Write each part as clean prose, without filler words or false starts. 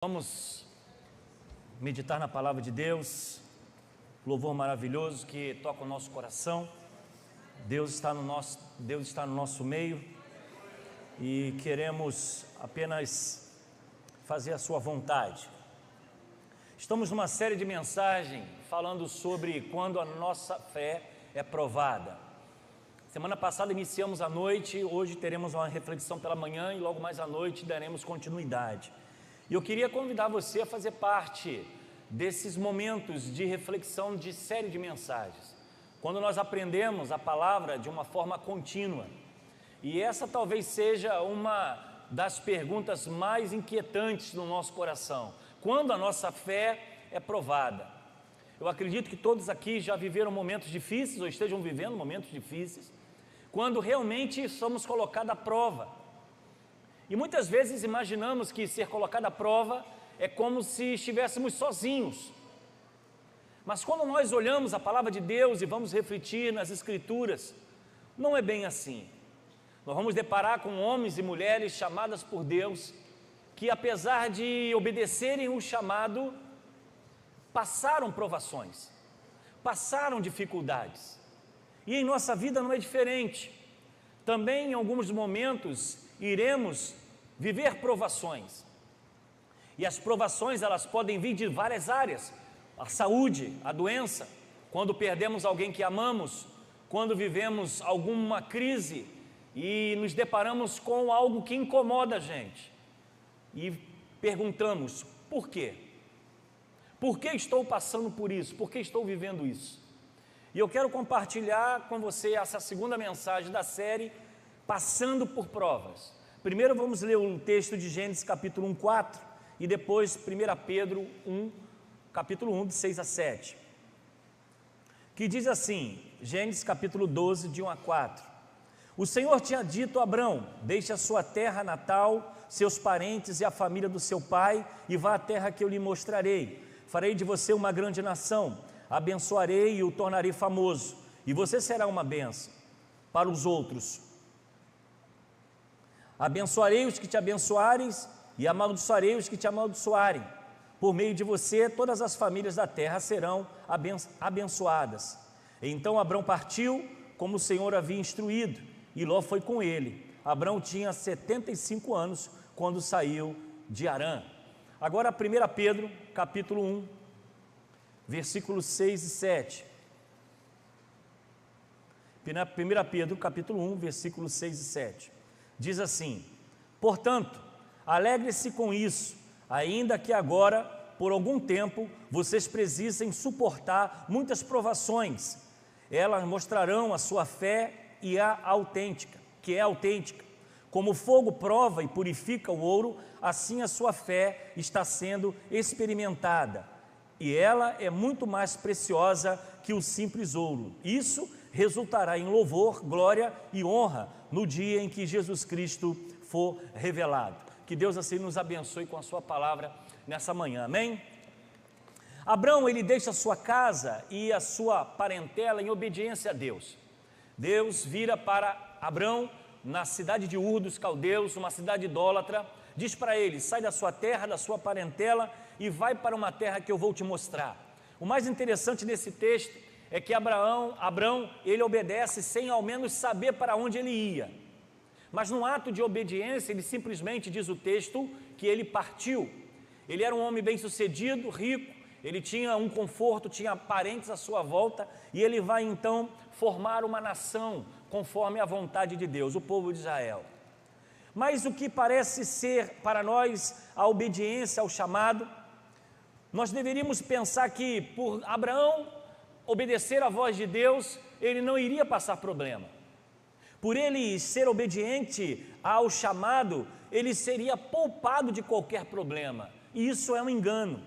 Vamos meditar na palavra de Deus, louvor maravilhoso que toca o nosso coração. Deus está no nosso meio e queremos apenas fazer a sua vontade. Estamos numa série de mensagens falando sobre quando a nossa fé é provada. Semana passada iniciamos à noite, hoje teremos uma reflexão pela manhã e logo mais à noite daremos continuidade. E eu queria convidar você a fazer parte desses momentos de reflexão de série de mensagens, quando nós aprendemos a palavra de uma forma contínua. E essa talvez seja uma das perguntas mais inquietantes no nosso coração: quando a nossa fé é provada? Eu acredito que todos aqui já viveram momentos difíceis ou estejam vivendo momentos difíceis, quando realmente somos colocados à prova. E muitas vezes imaginamos que ser colocado à prova é como se estivéssemos sozinhos. Mas quando nós olhamos a palavra de Deus e vamos refletir nas Escrituras, não é bem assim. Nós vamos deparar com homens e mulheres chamadas por Deus, que apesar de obedecerem o chamado, passaram provações, passaram dificuldades. E em nossa vida não é diferente. Também em alguns momentos iremos viver provações, e as provações elas podem vir de várias áreas: a saúde, a doença, quando perdemos alguém que amamos, quando vivemos alguma crise e nos deparamos com algo que incomoda a gente e perguntamos: por quê? Por que estou passando por isso? Por que estou vivendo isso? E eu quero compartilhar com você essa segunda mensagem da série Passando por Provas. Primeiro vamos ler o texto de Gênesis capítulo 1, 4 e depois 1 Pedro 1, capítulo 1, de 6 a 7, que diz assim, Gênesis capítulo 12, de 1 a 4. O Senhor tinha dito a Abrão: deixe a sua terra natal, seus parentes e a família do seu pai e vá à terra que eu lhe mostrarei. Farei de você uma grande nação, abençoarei e o tornarei famoso, e você será uma bênção para os outros. Abençoarei os que te abençoarem e amaldiçoarei os que te amaldiçoarem. Por meio de você, todas as famílias da terra serão abençoadas. Então Abrão partiu, como o Senhor havia instruído, e Ló foi com ele. Abrão tinha 75 anos quando saiu de Harã. Agora 1 Pedro, capítulo 1, versículos 6 e 7. 1 Pedro, capítulo 1, versículos 6 e 7. Diz assim: portanto, alegre-se com isso, ainda que agora, por algum tempo, vocês precisem suportar muitas provações. Elas mostrarão a sua fé que é autêntica. Como o fogo prova e purifica o ouro, assim a sua fé está sendo experimentada. E ela é muito mais preciosa que o simples ouro. Isso resultará em louvor, glória e honra no dia em que Jesus Cristo for revelado. Que Deus assim nos abençoe com a sua palavra nessa manhã, amém? Abrão, ele deixa a sua casa e a sua parentela em obediência a Deus. Deus vira para Abrão na cidade de Ur dos Caldeus, uma cidade idólatra, diz para ele: sai da sua terra, da sua parentela e vai para uma terra que eu vou te mostrar. O mais interessante nesse texto é que Abrão, ele obedece sem ao menos saber para onde ele ia. Mas no ato de obediência, ele simplesmente, diz o texto, que ele partiu. Ele era um homem bem-sucedido, rico, ele tinha um conforto, tinha parentes à sua volta, e ele vai então formar uma nação conforme a vontade de Deus, o povo de Israel. Mas o que parece ser para nós a obediência ao chamado, nós deveríamos pensar que por Abraão obedecer à voz de Deus, ele não iria passar problema. Por ele ser obediente ao chamado, ele seria poupado de qualquer problema. E isso é um engano.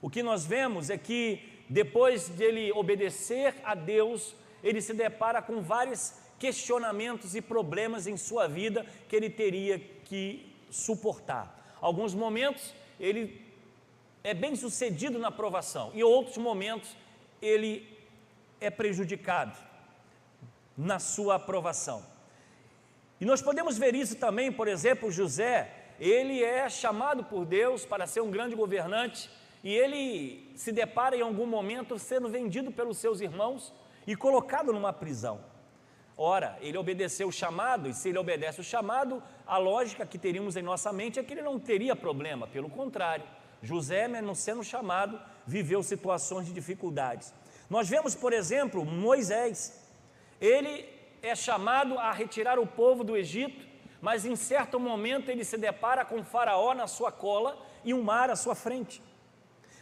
O que nós vemos é que depois de ele obedecer a Deus, ele se depara com vários questionamentos e problemas em sua vida que ele teria que suportar. Alguns momentos ele é bem sucedido na provação, e outros momentos ele é prejudicado na sua aprovação. E nós podemos ver isso também, por exemplo, José, ele é chamado por Deus para ser um grande governante, e ele se depara em algum momento sendo vendido pelos seus irmãos e colocado numa prisão. Ora, ele obedeceu o chamado, e se ele obedece o chamado, a lógica que teríamos em nossa mente é que ele não teria problema, pelo contrário, José, mesmo sendo chamado, viveu situações de dificuldades. Nós vemos, por exemplo, Moisés, ele é chamado a retirar o povo do Egito, mas em certo momento ele se depara com Faraó na sua cola e um mar à sua frente.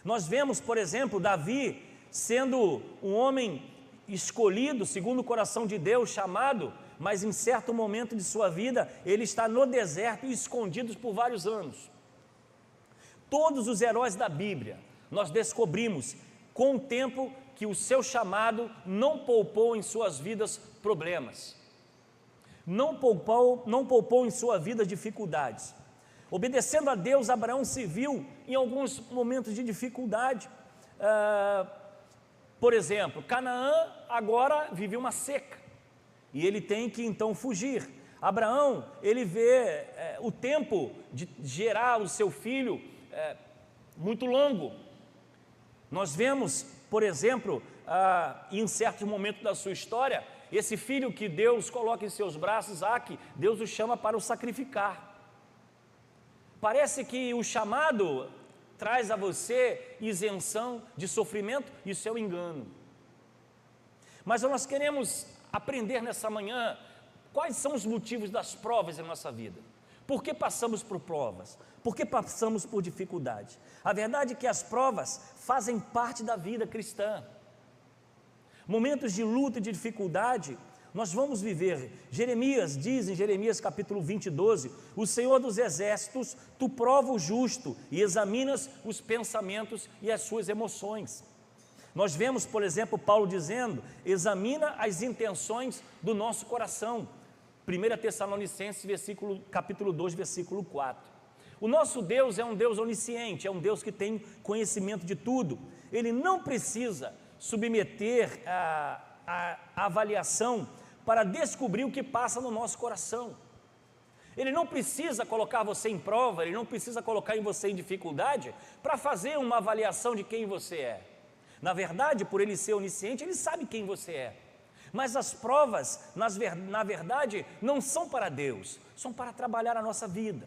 Nós vemos, por exemplo, Davi sendo um homem escolhido segundo o coração de Deus, chamado, mas em certo momento de sua vida ele está no deserto e escondido por vários anos. Todos os heróis da Bíblia, nós descobrimos com o tempo que o seu chamado não poupou em suas vidas problemas, não poupou em sua vida dificuldades. Obedecendo a Deus, Abraão se viu em alguns momentos de dificuldade. Por exemplo, Canaã agora vive uma seca, e ele tem que então fugir. Abraão, ele vê o tempo de gerar o seu filho muito longo. Nós vemos, por exemplo, em certo momento da sua história, esse filho que Deus coloca em seus braços, Isaque, Deus o chama para o sacrificar. Parece que o chamado traz a você isenção de sofrimento, isso é um engano. Mas nós queremos aprender nessa manhã quais são os motivos das provas em nossa vida. Por que passamos por provas? Por que passamos por dificuldade? A verdade é que as provas fazem parte da vida cristã. Momentos de luta e de dificuldade nós vamos viver. Jeremias diz em Jeremias capítulo 20, 12, o Senhor dos exércitos, tu prova o justo e examinas os pensamentos e as suas emoções. Nós vemos, por exemplo, Paulo dizendo, examina as intenções do nosso coração. 1 Tessalonicenses capítulo 2, versículo 4. O nosso Deus é um Deus onisciente, é um Deus que tem conhecimento de tudo. Ele não precisa submeter a avaliação para descobrir o que passa no nosso coração. Ele não precisa colocar você em prova, ele não precisa colocar você em dificuldade para fazer uma avaliação de quem você é. Na verdade, por ele ser onisciente, ele sabe quem você é. Mas as provas, na verdade, não são para Deus, são para trabalhar a nossa vida.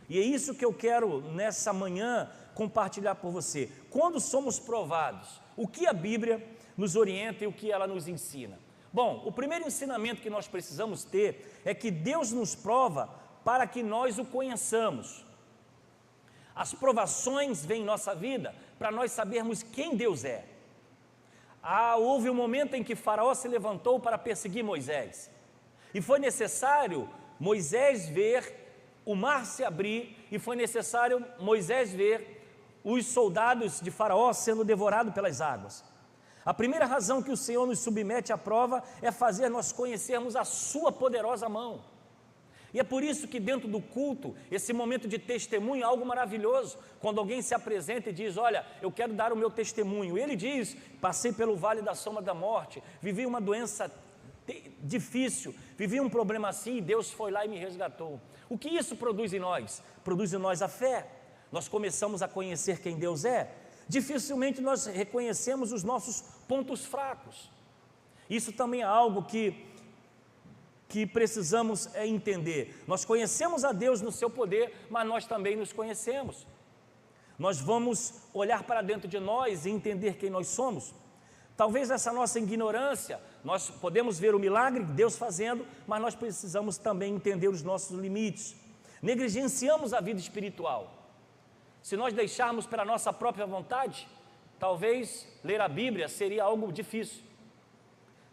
E é isso que eu quero nessa manhã compartilhar por você. Quando somos provados, o que a Bíblia nos orienta e o que ela nos ensina? Bom, o primeiro ensinamento que nós precisamos ter é que Deus nos prova para que nós o conheçamos. As provações vêm em nossa vida para nós sabermos quem Deus é. Houve um momento em que Faraó se levantou para perseguir Moisés, e foi necessário Moisés ver o mar se abrir, e foi necessário Moisés ver os soldados de Faraó sendo devorados pelas águas. A primeira razão que o Senhor nos submete à prova é fazer nós conhecermos a sua poderosa mão. E é por isso que dentro do culto, esse momento de testemunho é algo maravilhoso. Quando alguém se apresenta e diz, olha, eu quero dar o meu testemunho. Ele diz, passei pelo vale da sombra da morte, vivi uma doença difícil, vivi um problema assim e Deus foi lá e me resgatou. O que isso produz em nós? Produz em nós a fé. Nós começamos a conhecer quem Deus é. Dificilmente nós reconhecemos os nossos pontos fracos. Isso também é algo que precisamos entender. Nós conhecemos a Deus no seu poder, mas nós também nos conhecemos. Nós vamos olhar para dentro de nós e entender quem nós somos. Talvez essa nossa ignorância, nós podemos ver o milagre de Deus fazendo, mas nós precisamos também entender os nossos limites. Negligenciamos a vida espiritual. Se nós deixarmos pela nossa própria vontade, talvez ler a Bíblia seria algo difícil.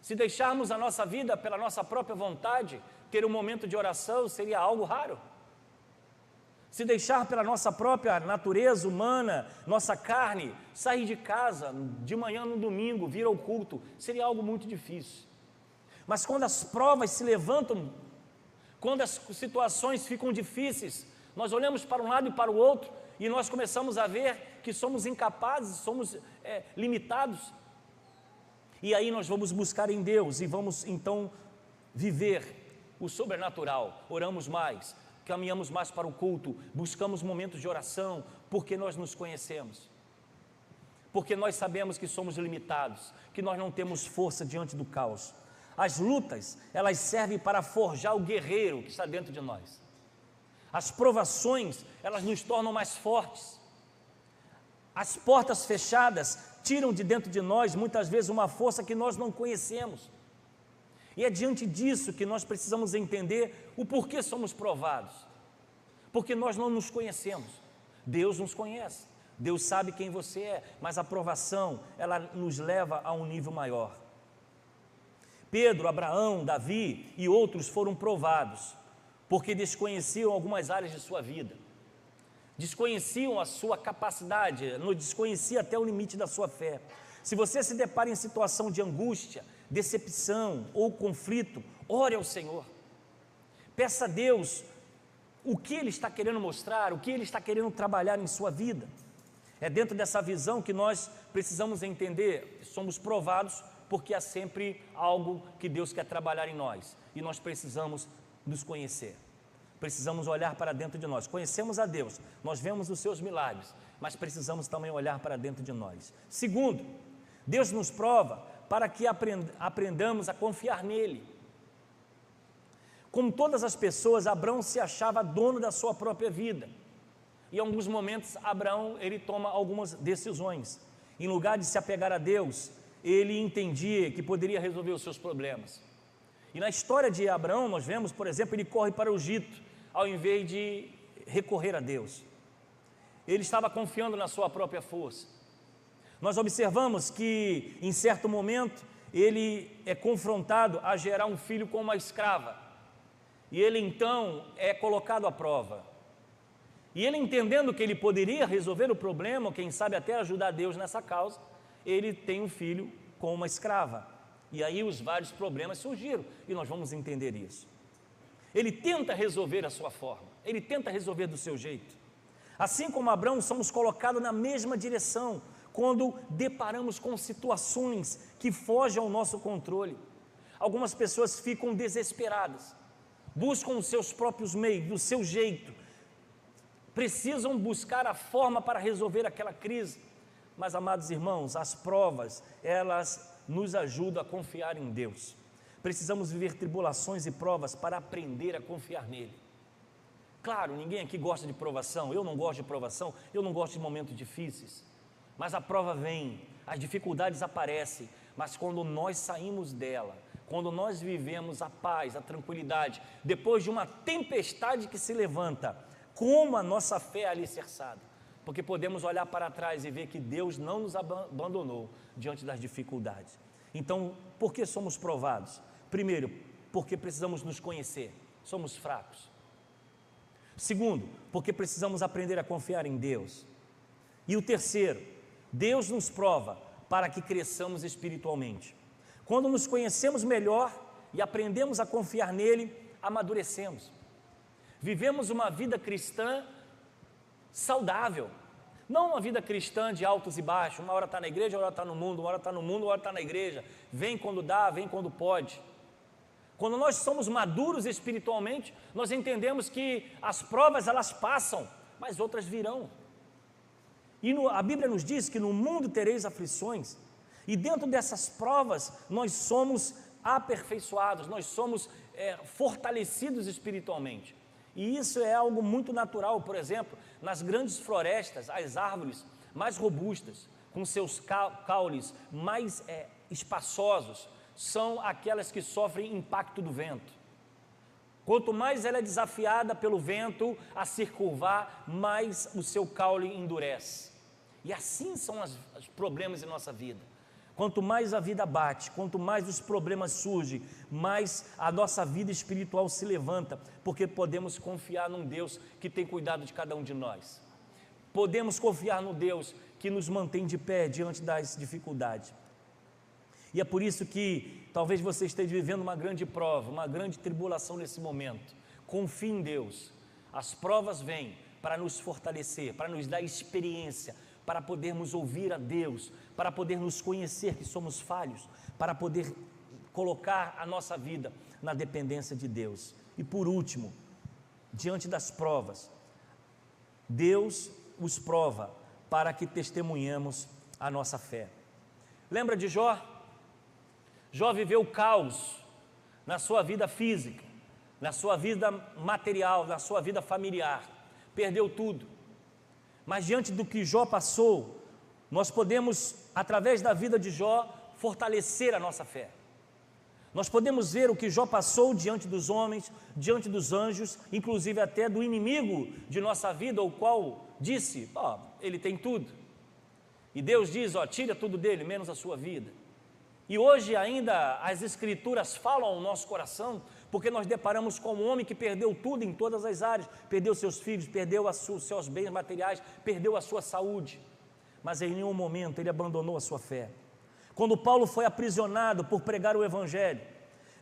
Se deixarmos a nossa vida pela nossa própria vontade, ter um momento de oração seria algo raro. Se deixar pela nossa própria natureza humana, nossa carne, sair de casa de manhã no domingo, vir ao culto, seria algo muito difícil. Mas quando as provas se levantam, quando as situações ficam difíceis, nós olhamos para um lado e para o outro, e nós começamos a ver que somos incapazes, somos limitados. E aí nós vamos buscar em Deus e vamos então viver o sobrenatural. Oramos mais, caminhamos mais para o culto, buscamos momentos de oração, porque nós nos conhecemos. Porque nós sabemos que somos limitados, que nós não temos força diante do caos. As lutas, elas servem para forjar o guerreiro que está dentro de nós. As provações, elas nos tornam mais fortes. As portas fechadas tiram de dentro de nós, muitas vezes, uma força que nós não conhecemos. E é diante disso que nós precisamos entender o porquê somos provados. Porque nós não nos conhecemos. Deus nos conhece. Deus sabe quem você é, mas a provação, ela nos leva a um nível maior. Pedro, Abraão, Davi e outros foram provados, porque desconheciam algumas áreas de sua vida. Desconheciam a sua capacidade, desconheciam até o limite da sua fé. Se você se depara em situação de angústia, decepção ou conflito, ore ao Senhor. Peça a Deus o que Ele está querendo mostrar, o que Ele está querendo trabalhar em sua vida. É dentro dessa visão que nós precisamos entender, somos provados porque há sempre algo que Deus quer trabalhar em nós, e nós precisamos nos conhecer, precisamos olhar para dentro de nós. Conhecemos a Deus, nós vemos os seus milagres, mas precisamos também olhar para dentro de nós. Segundo, Deus nos prova para que aprendamos a confiar nele. Como todas as pessoas, Abraão se achava dono da sua própria vida. E em alguns momentos, Abraão, ele toma algumas decisões. Em lugar de se apegar a Deus, ele entendia que poderia resolver os seus problemas. E na história de Abraão, nós vemos, por exemplo, ele corre para o Egito, ao invés de recorrer a Deus. Ele estava confiando na sua própria força. Nós observamos que, em certo momento, ele é confrontado a gerar um filho com uma escrava. E ele, então, é colocado à prova. E ele, entendendo que ele poderia resolver o problema, ou quem sabe até ajudar Deus nessa causa, ele tem um filho com uma escrava. E aí os vários problemas surgiram, e nós vamos entender isso. Ele tenta resolver a sua forma, ele tenta resolver do seu jeito. Assim como Abraão, somos colocados na mesma direção, quando deparamos com situações que fogem ao nosso controle. Algumas pessoas ficam desesperadas, buscam os seus próprios meios, do seu jeito, precisam buscar a forma para resolver aquela crise. Mas, amados irmãos, as provas, elas nos ajudam a confiar em Deus. Precisamos viver tribulações e provas para aprender a confiar nele. Claro, ninguém aqui gosta de provação, eu não gosto de provação, eu não gosto de momentos difíceis. Mas a prova vem, as dificuldades aparecem, mas quando nós saímos dela, quando nós vivemos a paz, a tranquilidade, depois de uma tempestade que se levanta, como a nossa fé é alicerçada, porque podemos olhar para trás e ver que Deus não nos abandonou diante das dificuldades. Então, por que somos provados? Primeiro, porque precisamos nos conhecer, somos fracos. Segundo, porque precisamos aprender a confiar em Deus. E o terceiro, Deus nos prova para que cresçamos espiritualmente. Quando nos conhecemos melhor e aprendemos a confiar nele, amadurecemos. Vivemos uma vida cristã saudável, não uma vida cristã de altos e baixos. Uma hora está na igreja, uma hora está no mundo, uma hora está no mundo, uma hora está na igreja. Vem quando dá, vem quando pode. Quando nós somos maduros espiritualmente, nós entendemos que as provas elas passam, mas outras virão. E a Bíblia nos diz que no mundo tereis aflições, e dentro dessas provas nós somos aperfeiçoados, nós somos fortalecidos espiritualmente. E isso é algo muito natural. Por exemplo, nas grandes florestas, as árvores mais robustas, com seus caules mais espaçosos, são aquelas que sofrem impacto do vento. Quanto mais ela é desafiada pelo vento a se curvar, mais o seu caule endurece. E assim são os problemas em nossa vida. Quanto mais a vida bate, quanto mais os problemas surgem, mais a nossa vida espiritual se levanta, porque podemos confiar num Deus que tem cuidado de cada um de nós. Podemos confiar no Deus que nos mantém de pé diante das dificuldades. E é por isso que talvez você esteja vivendo uma grande prova, uma grande tribulação nesse momento. Confie em Deus. As provas vêm para nos fortalecer, para nos dar experiência, para podermos ouvir a Deus, para poder nos conhecer que somos falhos, para poder colocar a nossa vida na dependência de Deus. E por último, diante das provas, Deus os prova para que testemunhemos a nossa fé. Lembra de Jó? Jó viveu caos na sua vida física, na sua vida material, na sua vida familiar, perdeu tudo. Mas diante do que Jó passou, nós podemos, através da vida de Jó, fortalecer a nossa fé. Nós podemos ver o que Jó passou diante dos homens, diante dos anjos, inclusive até do inimigo de nossa vida, o qual disse, ele tem tudo. E Deus diz, tira tudo dele, menos a sua vida. E hoje ainda as Escrituras falam ao nosso coração, porque nós deparamos com um homem que perdeu tudo em todas as áreas, perdeu seus filhos, perdeu os seus bens materiais, perdeu a sua saúde, mas em nenhum momento ele abandonou a sua fé. Quando Paulo foi aprisionado por pregar o Evangelho,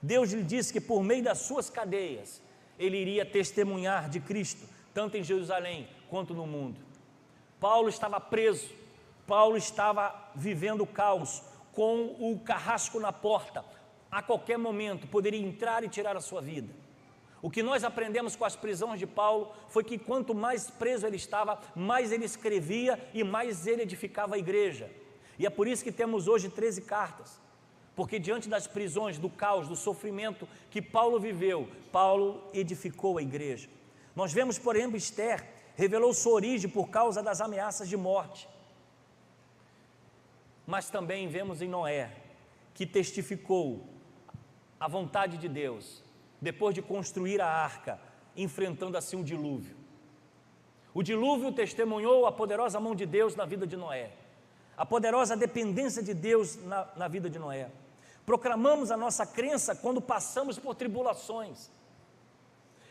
Deus lhe disse que por meio das suas cadeias, ele iria testemunhar de Cristo, tanto em Jerusalém quanto no mundo. Paulo estava preso, Paulo estava vivendo o caos, com o carrasco na porta, a qualquer momento poderia entrar e tirar a sua vida. O que nós aprendemos com as prisões de Paulo foi que quanto mais preso ele estava, mais ele escrevia e mais ele edificava a igreja. E é por isso que temos hoje 13 cartas, porque diante das prisões, do caos, do sofrimento que Paulo viveu, Paulo edificou a igreja. Nós vemos, por exemplo, Esther revelou sua origem por causa das ameaças de morte. Mas também vemos em Noé, que testificou a vontade de Deus, depois de construir a arca, enfrentando assim um dilúvio. O dilúvio testemunhou a poderosa mão de Deus na vida de Noé, a poderosa dependência de Deus na vida de Noé. Proclamamos a nossa crença quando passamos por tribulações.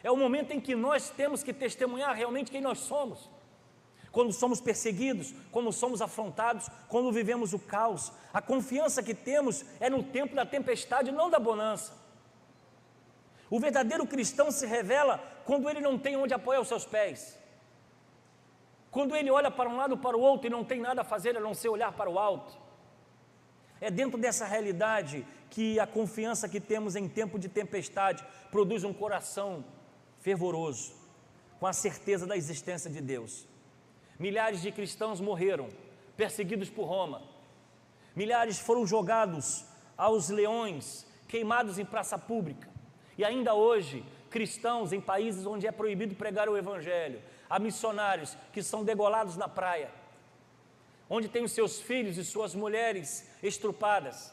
É o momento em que nós temos que testemunhar realmente quem nós somos. Quando somos perseguidos, quando somos afrontados, quando vivemos o caos, a confiança que temos é no tempo da tempestade, não da bonança. O verdadeiro cristão se revela quando ele não tem onde apoiar os seus pés, quando ele olha para um lado ou para o outro e não tem nada a fazer a não ser olhar para o alto. É dentro dessa realidade que a confiança que temos em tempo de tempestade produz um coração fervoroso, com a certeza da existência de Deus. Milhares de cristãos morreram, perseguidos por Roma. Milhares foram jogados aos leões, queimados em praça pública. E ainda hoje, cristãos em países onde é proibido pregar o Evangelho, há missionários que são degolados na praia, onde têm os seus filhos e suas mulheres estrupadas.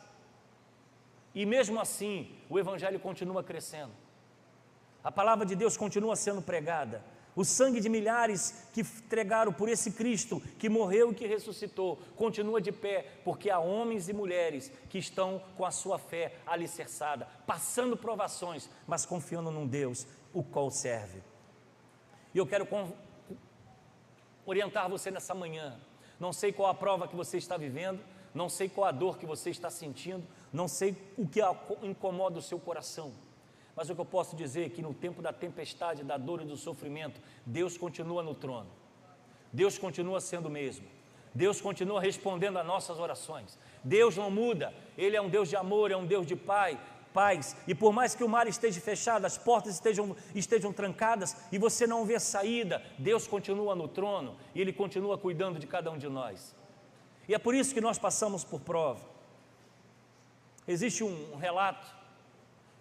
E mesmo assim, o Evangelho continua crescendo. A palavra de Deus continua sendo pregada. O sangue de milhares que entregaram por esse Cristo, que morreu e que ressuscitou, continua de pé, porque há homens e mulheres que estão com a sua fé alicerçada, passando provações, mas confiando num Deus, o qual serve. E eu quero orientar você nessa manhã. Não sei qual a prova que você está vivendo, não sei qual a dor que você está sentindo, não sei o que incomoda o seu coração. Mas o que eu posso dizer é que no tempo da tempestade, da dor e do sofrimento, Deus continua no trono. Deus continua sendo o mesmo. Deus continua respondendo às nossas orações. Deus não muda. Ele é um Deus de amor, é um Deus de paz. E por mais que o mar esteja fechado, as portas estejam trancadas e você não vê saída, Deus continua no trono e Ele continua cuidando de cada um de nós. E é por isso que nós passamos por prova. Existe um relato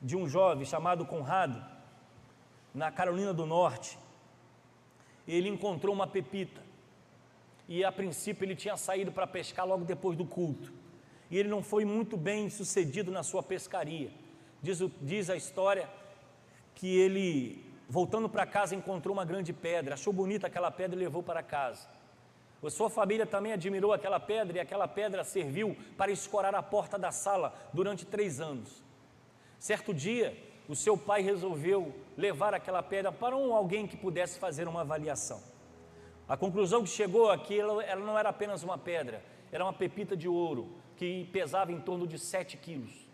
de um jovem chamado Conrado, na Carolina do Norte. Ele encontrou uma pepita, e a princípio ele tinha saído para pescar logo depois do culto, e ele não foi muito bem sucedido na sua pescaria. Diz a história que ele, voltando para casa, encontrou uma grande pedra, achou bonita aquela pedra e levou para casa. A sua família também admirou aquela pedra, e aquela pedra serviu para escorar a porta da sala durante 3 anos. Certo dia, o seu pai resolveu levar aquela pedra para alguém que pudesse fazer uma avaliação. A conclusão que chegou é que ela não era apenas uma pedra, era uma pepita de ouro, que pesava em torno de 7 quilos.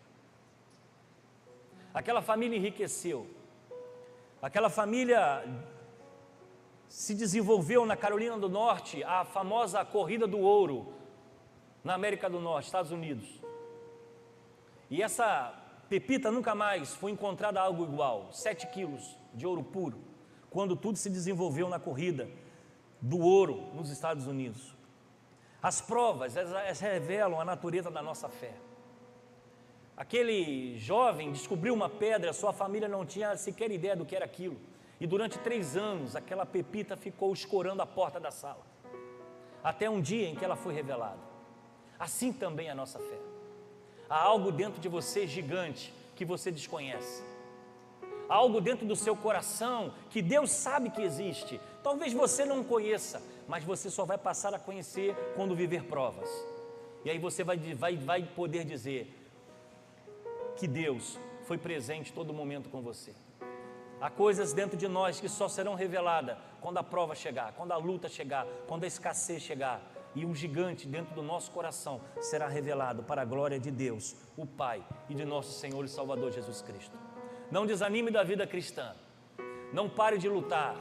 Aquela família enriqueceu, aquela família se desenvolveu na Carolina do Norte, a famosa corrida do ouro, na América do Norte, Estados Unidos. E essa pepita nunca mais foi encontrada algo igual, 7 quilos de ouro puro, quando tudo se desenvolveu na corrida do ouro nos Estados Unidos. As provas, elas revelam a natureza da nossa fé. Aquele jovem descobriu uma pedra, sua família não tinha sequer ideia do que era aquilo. E durante 3 anos, aquela pepita ficou escorando a porta da sala. Até um dia em que ela foi revelada. Assim também é a nossa fé. Há algo dentro de você gigante que você desconhece. Há algo dentro do seu coração que Deus sabe que existe. Talvez você não conheça, mas você só vai passar a conhecer quando viver provas. E aí você vai poder dizer que Deus foi presente todo momento com você. Há coisas dentro de nós que só serão reveladas quando a prova chegar, quando a luta chegar, quando a escassez chegar. E um gigante dentro do nosso coração será revelado para a glória de Deus, o Pai, e de nosso Senhor e Salvador Jesus Cristo. Não desanime da vida cristã. Não pare de lutar.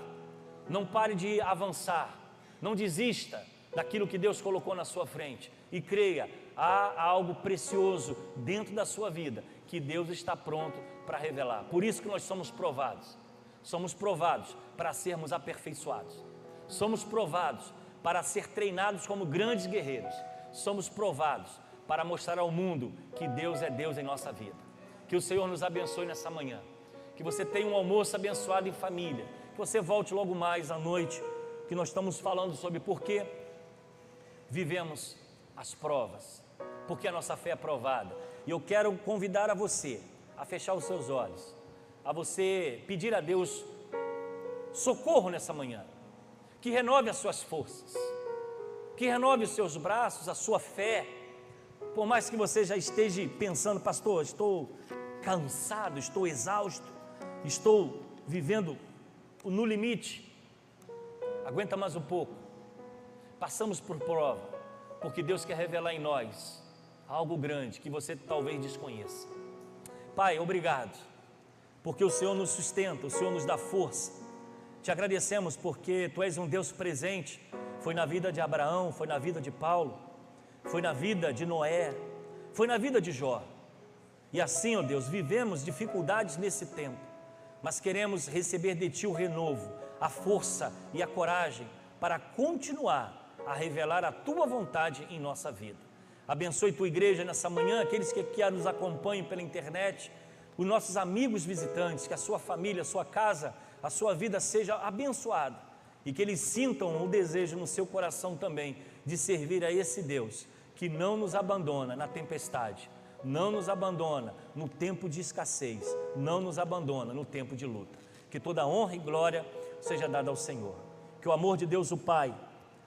Não pare de avançar. Não desista daquilo que Deus colocou na sua frente. E creia, há algo precioso dentro da sua vida que Deus está pronto para revelar. Por isso que nós somos provados. Somos provados para sermos aperfeiçoados. Somos provados para ser treinados como grandes guerreiros. Somos provados para mostrar ao mundo que Deus é Deus em nossa vida. Que o Senhor nos abençoe nessa manhã. Que você tenha um almoço abençoado em família. Que você volte logo mais à noite, que nós estamos falando sobre por que vivemos as provas, porque a nossa fé é provada. E eu quero convidar a você a fechar os seus olhos, a você pedir a Deus socorro nessa manhã, que renove as suas forças, que renove os seus braços, a sua fé. Por mais que você já esteja pensando, pastor, estou cansado, estou exausto, estou vivendo no limite, aguenta mais um pouco. Passamos por prova, porque Deus quer revelar em nós algo grande que você talvez desconheça. Pai, obrigado, porque o Senhor nos sustenta, o Senhor nos dá força. Te agradecemos porque Tu és um Deus presente. Foi na vida de Abraão, foi na vida de Paulo, foi na vida de Noé, foi na vida de Jó. E assim, ó Deus, vivemos dificuldades nesse tempo, mas queremos receber de Ti o renovo, a força e a coragem para continuar a revelar a Tua vontade em nossa vida. Abençoe Tua igreja nessa manhã, aqueles que nos acompanham pela internet, os nossos amigos visitantes, que a sua família, a sua casa, a sua vida seja abençoada e que eles sintam o desejo no seu coração também de servir a esse Deus que não nos abandona na tempestade, não nos abandona no tempo de escassez, não nos abandona no tempo de luta. Que toda honra e glória seja dada ao Senhor. Que o amor de Deus o Pai,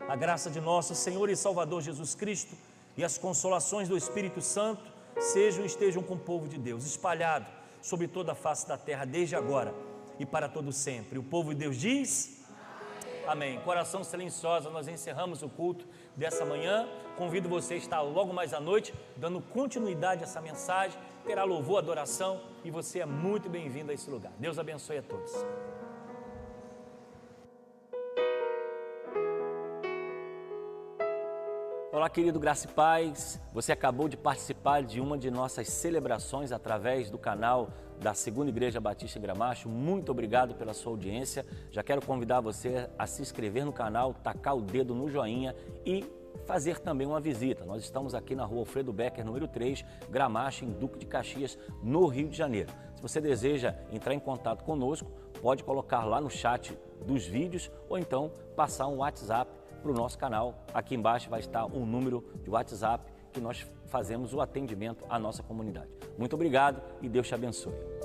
a graça de nosso Senhor e Salvador Jesus Cristo e as consolações do Espírito Santo sejam e estejam com o povo de Deus, espalhado sobre toda a face da terra, desde agora e para todo sempre. O povo de Deus diz: amém. Coração silenciosa, nós encerramos o culto dessa manhã. Convido você a estar logo mais à noite, dando continuidade a essa mensagem. Terá louvor, adoração, e você é muito bem-vindo a esse lugar. Deus abençoe a todos. Olá, querido, graça e paz. Você acabou de participar de uma de nossas celebrações através do canal da Segunda Igreja Batista em Gramacho. Muito obrigado pela sua audiência. Já quero convidar você a se inscrever no canal, tacar o dedo no joinha e fazer também uma visita. Nós estamos aqui na rua Alfredo Becker, número 3, Gramacho, em Duque de Caxias, no Rio de Janeiro. Se você deseja entrar em contato conosco, pode colocar lá no chat dos vídeos ou então passar um WhatsApp para o nosso canal. Aqui embaixo vai estar um número de WhatsApp que nós fazemos o atendimento à nossa comunidade. Muito obrigado e Deus te abençoe.